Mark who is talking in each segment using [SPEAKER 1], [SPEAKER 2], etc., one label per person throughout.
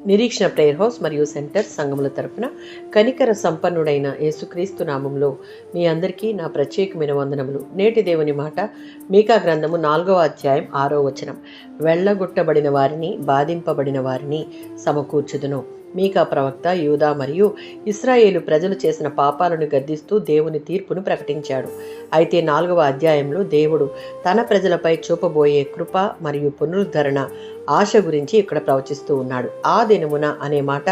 [SPEAKER 1] నిరీక్షణ prayer house మరియు centre సంఘముల తరపున కనికర సంపన్నుడైన యేసుక్రీస్తు నామంలో మీ అందరికీ నా ప్రత్యేకమైన వందనములు. నేటి దేవుని మాట మీకా గ్రంథము 4వ అధ్యాయం 6వ వచనం. వెళ్ళగొట్టబడిన వారిని, బాధింపబడిన వారిని సమకూర్చుదును. మీకా ప్రవక్త యూదా మరియు ఇశ్రాయేలు ప్రజలు చేసిన పాపాలను గద్దిస్తూ దేవుని తీర్పును ప్రకటించాడు. అయితే 4వ అధ్యాయంలో దేవుడు తన ప్రజలపై చూపబోయే కృప మరియు పునరుద్ధరణ ఆశ గురించి ఇక్కడ ప్రవచిస్తూ ఉన్నాడు. ఆ దినమున అనే మాట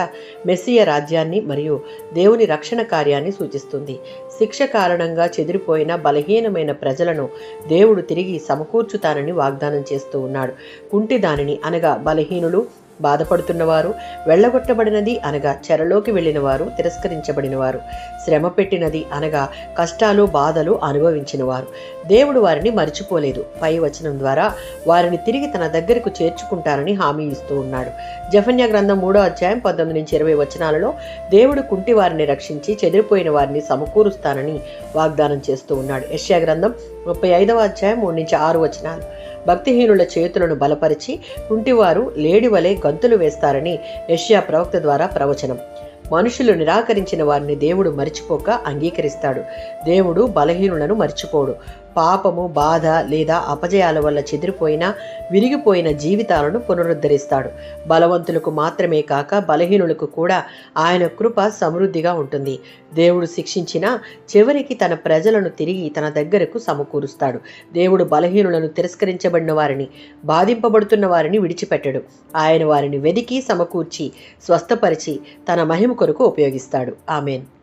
[SPEAKER 1] మెస్సియ రాజ్యాన్ని మరియు దేవుని రక్షణ కార్యాన్ని సూచిస్తుంది. శిక్ష కారణంగా చెదిరిపోయిన బలహీనమైన ప్రజలను దేవుడు తిరిగి సమకూర్చుతానని వాగ్దానం చేస్తూ ఉన్నాడు. కుంటి దానిని అనగా బలహీనులు, బాధపడుతున్నవారు, వెళ్ళగొట్టబడినది అనగా చెరలోకి వెళ్ళిన వారు, తిరస్కరించబడిన వారు, శ్రమ పెట్టినది అనగా కష్టాలు బాధలు అనుభవించిన వారు దేవుడు వారిని మరిచిపోలేదు. పై వచనం ద్వారా వారిని తిరిగి తన దగ్గరకు చేర్చుకుంటారని హామీ ఇస్తూ ఉన్నాడు. జెఫన్యా గ్రంథం 3వ అధ్యాయం 19-20 వచనాలలో దేవుడు కుంటి వారిని రక్షించి చెదిరిపోయిన వారిని సమకూరుస్తానని వాగ్దానం చేస్తూ ఉన్నాడు. యెషయా గ్రంథం 35వ అధ్యాయం 3-6 వచనాలు. భక్తిహీనుల చేతులను బలపరిచి కుంటివారు లేడి వలె గంతులు వేస్తారని యెషయా ప్రవక్త ద్వారా ప్రవచనం. మనుషులు నిరాకరించిన వారిని దేవుడు మరిచిపోక అంగీకరిస్తాడు. దేవుడు బలహీనులను మరిచిపోడు. పాపము, బాధ లేదా అపజయాల వల్ల చెదిరిపోయిన, విరిగిపోయిన జీవితాలను పునరుద్ధరిస్తాడు. బలవంతులకు మాత్రమే కాక బలహీనులకు కూడా ఆయన కృప సమృద్ధిగా ఉంటుంది. దేవుడు శిక్షించినా చివరికి తన ప్రజలను తిరిగి తన దగ్గరకు సమకూరుస్తాడు. దేవుడు బలహీనులను, తిరస్కరించబడిన వారిని, బాధింపబడుతున్న వారిని విడిచిపెట్టడు. ఆయన వారిని వెదికి సమకూర్చి స్వస్థపరిచి తన మహిమ కొరకు ఉపయోగిస్తాడు. ఆమేన్.